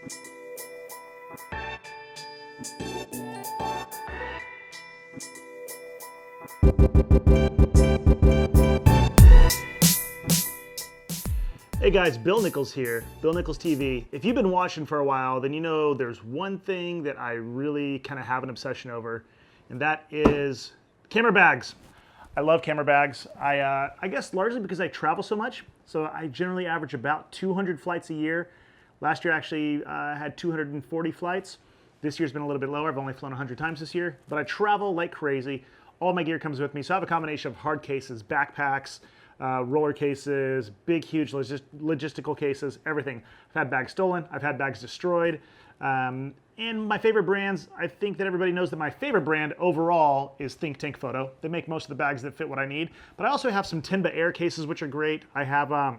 Hey guys, Bill Nichols here, Bill Nichols TV. If you've been watching for a while, then you know there's one thing that I really kind of have an obsession over, and that is camera bags. I love camera bags. I guess largely because I travel so much, so I generally average about 200 flights a year. Last year actually had 240 flights. This year's been a little bit lower. I've only flown 100 times this year, but I travel like crazy. All my gear comes with me, so I have a combination of hard cases, backpacks, roller cases, big, huge logistical cases, everything. I've had bags stolen, I've had bags destroyed. And my favorite brands, I think that everybody knows that my favorite brand overall is ThinkTank Photo. They make most of the bags that fit what I need. But I also have some Timba Air cases, which are great. I have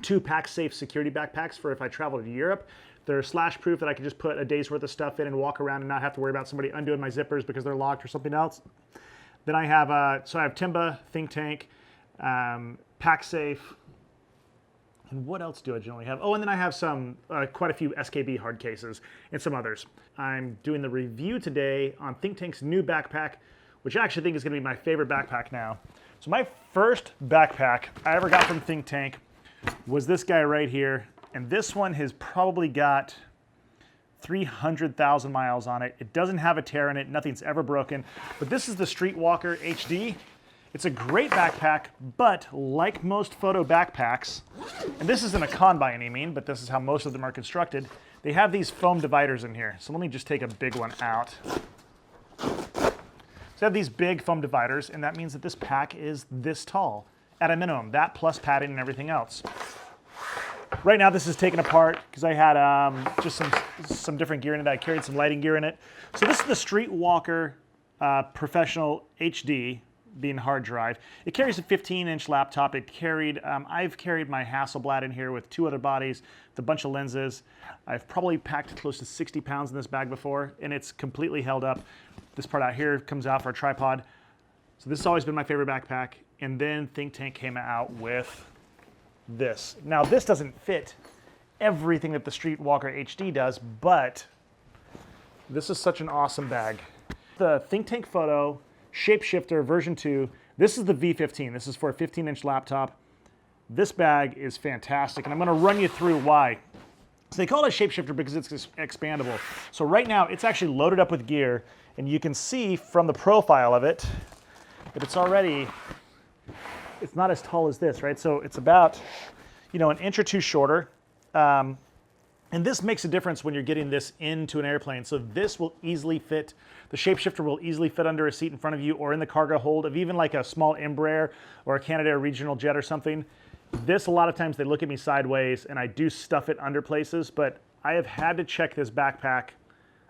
2 pack-safe security backpacks for if I travel to Europe. They're slash-proof that I can just put a day's worth of stuff in and walk around and not have to worry about somebody undoing my zippers because they're locked or something else. Then I have, so I have Timba, ThinkTank, PackSafe, and what else do I generally have? Oh, and then I have some, quite a few SKB hard cases and some others. I'm doing the review today on ThinkTank's new backpack, which I actually think is going to be my favorite backpack now. So my first backpack I ever got from ThinkTank was this guy right here, and this one has probably got 300,000 miles on it. It doesn't have a tear in it, nothing's ever broken, but this is the Streetwalker HD. It's a great backpack, but like most photo backpacks, and this isn't a con by any means, but this is how most of them are constructed, they have these foam dividers in here. So let me just take a big one out. So I have these big foam dividers, and that means that this pack is this tall, at a minimum, that plus padding and everything else. Right now this is taken apart because I had just some different gear in it. I carried some lighting gear in it. So this is the Streetwalker Professional HD, being hard drive. It carries a 15-inch laptop. It carried, I've carried my Hasselblad in here with 2 other bodies, with a bunch of lenses. I've probably packed close to 60 pounds in this bag before, and it's completely held up. This part out here comes out for a tripod. So this has always been my favorite backpack. And then ThinkTank came out with this. Now this doesn't fit everything that the Streetwalker HD does, but this is such an awesome bag. The ThinkTank Photo ShapeShifter version 2. This is the V15. This is for a 15-inch laptop. This bag is fantastic, and I'm going to run you through why. So they call it a ShapeShifter because it's expandable. So right now it's actually loaded up with gear, and you can see from the profile of it that it's already, it's not as tall as this, right? So it's about, you know, an inch or 2 shorter. And this makes a difference when you're getting this into an airplane. So this will easily fit, the ShapeShifter will easily fit under a seat in front of you or in the cargo hold of even like a small Embraer or a Canadair regional jet or something. This, a lot of times they look at me sideways and I do stuff it under places, but I have had to check this backpack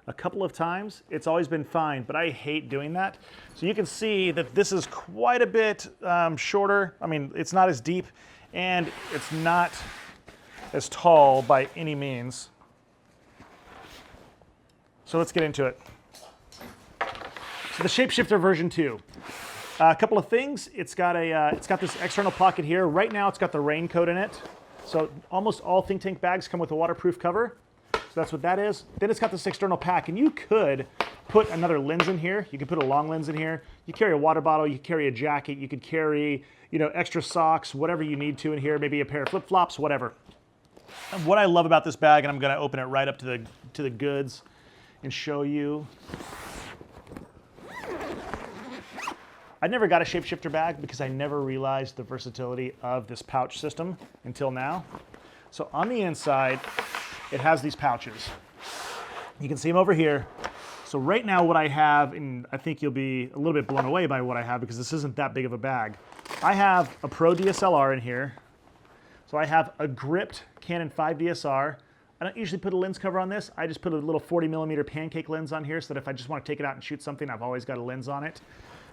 a couple of times. It's always been fine, but I hate doing that. So you can see that this is quite a bit shorter. I mean, it's not as deep and it's not as tall by any means. So let's get into it. So the ShapeShifter version 2. A couple of things. It's got this external pocket here. Right now it's got the raincoat in it. So almost all ThinkTank bags come with a waterproof cover. So that's what that is. Then it's got this external pack, and you could put another lens in here. You could put a long lens in here. You carry a water bottle, you carry a jacket, you could carry, you know, extra socks, whatever you need to in here, maybe a pair of flip-flops, whatever. And what I love about this bag, and I'm going to open it right up to the goods and show you. I never got a ShapeShifter bag because I never realized the versatility of this pouch system until now. So on the inside, it has these pouches. You can see them over here. So right now what I have, and I think you'll be a little bit blown away by what I have because this isn't that big of a bag. I have a Pro DSLR in here. So I have a gripped Canon 5 DSR. I don't usually put a lens cover on this. I just put a little 40mm pancake lens on here so that if I just want to take it out and shoot something, I've always got a lens on it.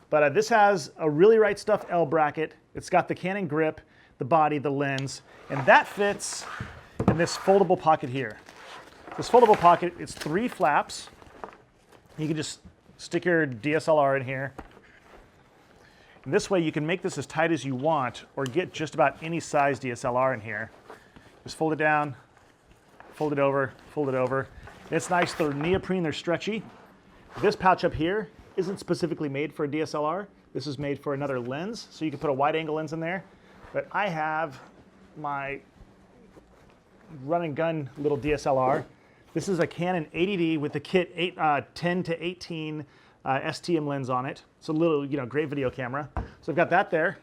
But this has a really right stuff L bracket. It's got the Canon grip, the body, the lens, and that fits in this foldable pocket here. This foldable pocket, it's 3 flaps. You can just stick your DSLR in here. And this way you can make this as tight as you want or get just about any size DSLR in here. Just fold it down, fold it over, fold it over. It's nice, they're neoprene, they're stretchy. This pouch up here isn't specifically made for a DSLR. This is made for another lens, so you can put a wide angle lens in there. But I have my run and gun little DSLR. This is a Canon 80D with the kit 10 to 18 STM lens on it. It's a little, great video camera. So I've got that there.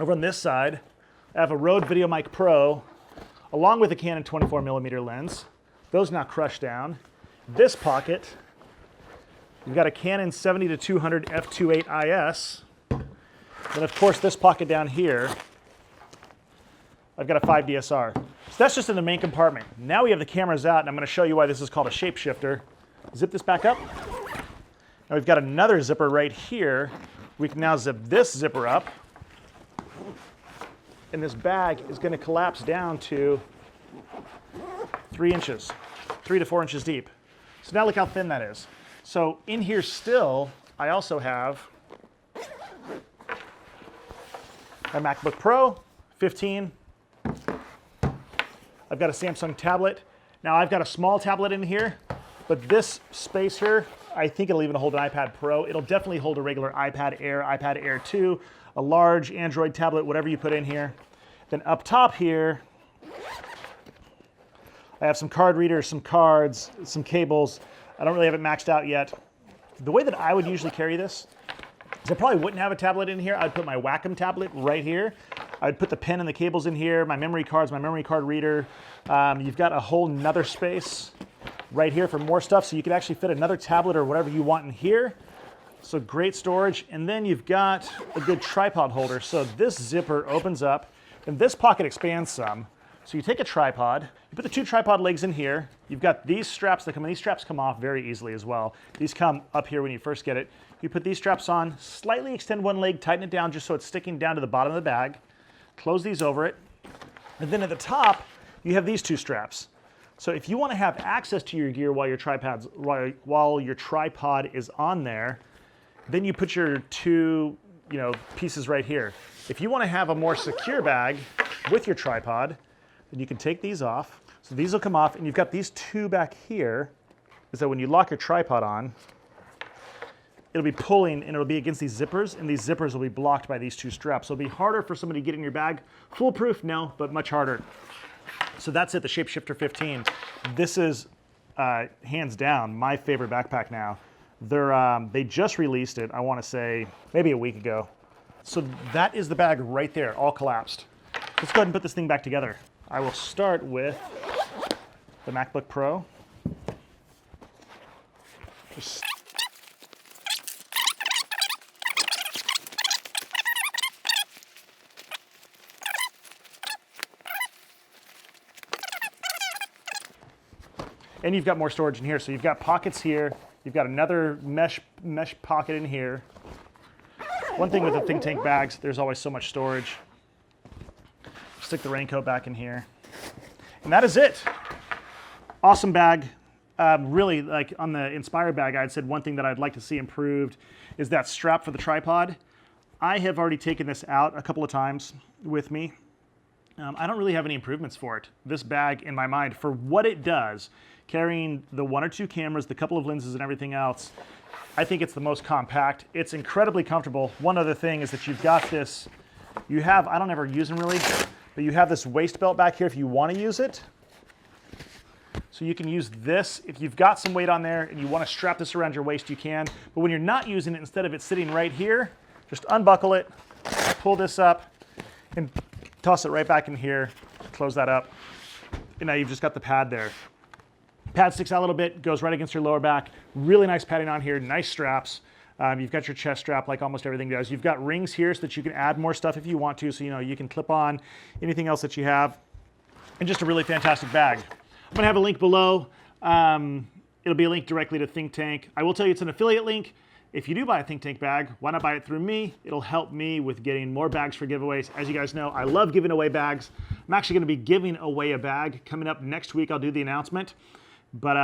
Over on this side, I have a Rode VideoMic Pro along with a Canon 24mm lens. Those now crushed down. This pocket, you've got a Canon 70-200 f2.8 IS. Then of course this pocket down here, I've got a 5 DSR. So that's just in the main compartment. Now we have the cameras out, and I'm going to show you why this is called a shapeshifter. Zip this back up. Now we've got another zipper right here. We can now zip this zipper up, and this bag is going to collapse down to 3 inches, 3 to 4 inches deep. So now look how thin that is. So in here still, I also have my MacBook Pro 15. I've got a Samsung tablet. Now I've got a small tablet in here, but this space here, I think it'll even hold an iPad Pro. It'll definitely hold a regular iPad Air 2, a large Android tablet, whatever you put in here. Then up top here, I have some card readers, some cards, some cables. I don't really have it maxed out yet. The way that I would usually carry this is I probably wouldn't have a tablet in here. I'd put my Wacom tablet right here. I'd put the pen and the cables in here, my memory cards, my memory card reader. You've got a whole nother space right here for more stuff, so you can actually fit another tablet or whatever you want in here. So great storage. And then you've got a good tripod holder. So this zipper opens up, and this pocket expands some. So you take a tripod, you put the 2 tripod legs in here. You've got these straps that come in. These straps come off very easily as well. These come up here when you first get it. You put these straps on, slightly extend one leg, tighten it down just so it's sticking down to the bottom of the bag. Close these over it. And then at the top, you have these 2 straps. So if you want to have access to your gear while your tripod is on there, then you put your 2 pieces right here. If you want to have a more secure bag with your tripod, then you can take these off. So these will come off, and you've got these 2 back here, is that when you lock your tripod on, it'll be pulling and it'll be against these zippers, and these zippers will be blocked by these 2 straps. So it'll be harder for somebody to get in your bag. Foolproof? No, but much harder. So that's it, the ShapeShifter 15. This is, hands down, my favorite backpack now. They just released it, I want to say, maybe a week ago. So that is the bag right there, all collapsed. Let's go ahead and put this thing back together. I will start with the MacBook Pro. And you've got more storage in here. So you've got pockets here. You've got another mesh pocket in here. One thing with the ThinkTank bags, there's always so much storage. Stick the raincoat back in here. And that is it. Awesome bag. Really, like on the Inspire bag, I had said one thing that I'd like to see improved is that strap for the tripod. I have already taken this out a couple of times with me. I don't really have any improvements for it. This bag, in my mind, for what it does, carrying the 1 or 2 cameras, the couple of lenses and everything else, I think it's the most compact. It's incredibly comfortable. One other thing is that you've got this, I don't ever use them really, but you have this waist belt back here if you want to use it. So you can use this. If you've got some weight on there and you want to strap this around your waist, you can. But when you're not using it, instead of it sitting right here, just unbuckle it, pull this up, and toss it right back in here, close that up, and now you've just got the pad there. Pad sticks out a little bit, goes right against your lower back. Really nice padding on here, nice straps. You've got your chest strap like almost everything does. You've got rings here so that you can add more stuff if you want to, so you can clip on anything else that you have. And just a really fantastic bag. I'm gonna have a link below. It'll be a link directly to ThinkTank. I will tell you it's an affiliate link. If you do buy a ThinkTank bag, why not buy it through me? It'll help me with getting more bags for giveaways. As you guys know, I love giving away bags. I'm actually gonna be giving away a bag. Coming up next week, I'll do the announcement. But,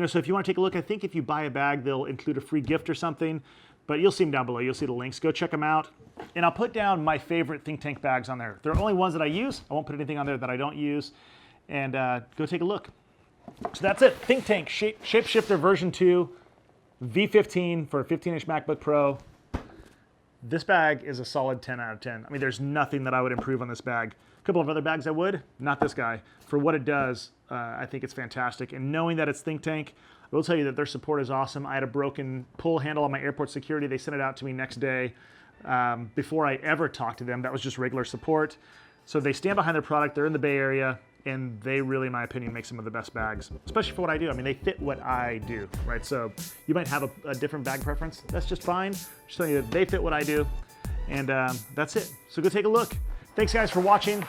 so if you want to take a look, I think if you buy a bag, they'll include a free gift or something. But you'll see them down below. You'll see the links. Go check them out. And I'll put down my favorite ThinkTank bags on there. They're only ones that I use. I won't put anything on there that I don't use. and go take a look. So that's it. ThinkTank ShapeShifter version 2, V15 for a 15-inch MacBook Pro. This bag is a solid 10 out of 10. I mean, there's nothing that I would improve on this bag. A couple of other bags I would, not this guy. For what it does, I think it's fantastic. And knowing that it's ThinkTank, I will tell you that their support is awesome. I had a broken pull handle on my airport security. They sent it out to me next day before I ever talked to them. That was just regular support. So they stand behind their product. They're in the Bay Area, and they really, in my opinion, make some of the best bags, especially for what I do. I mean, they fit what I do, right? So you might have a different bag preference. That's just fine. Just telling you that they fit what I do, and that's it. So go take a look. Thanks, guys, for watching.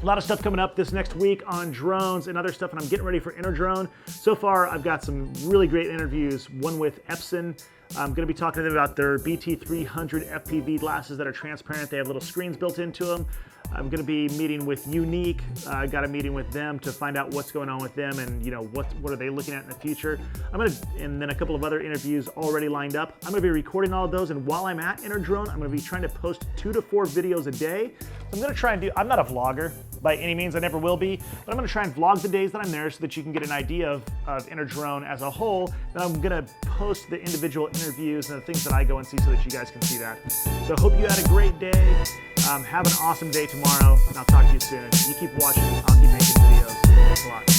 A lot of stuff coming up this next week on drones and other stuff, and I'm getting ready for InterDrone. So far, I've got some really great interviews, one with Epson. I'm going to be talking to them about their BT300 FPV glasses that are transparent. They have little screens built into them. I'm going to be meeting with Unique. I got a meeting with them to find out what's going on with them and what are they looking at in the future. And then a couple of other interviews already lined up. I'm going to be recording all of those, and while I'm at InterDrone, I'm going to be trying to post 2 to 4 videos a day. I'm going to try and do. I'm not a vlogger by any means. I never will be, but I'm going to try and vlog the days that I'm there so that you can get an idea of InterDrone as a whole. And I'm going to post the individual interviews and the things that I go and see so that you guys can see that. So I hope you had a great day. Have an awesome day tomorrow, and I'll talk to you soon. You keep watching. I'll keep making videos. Thanks a lot.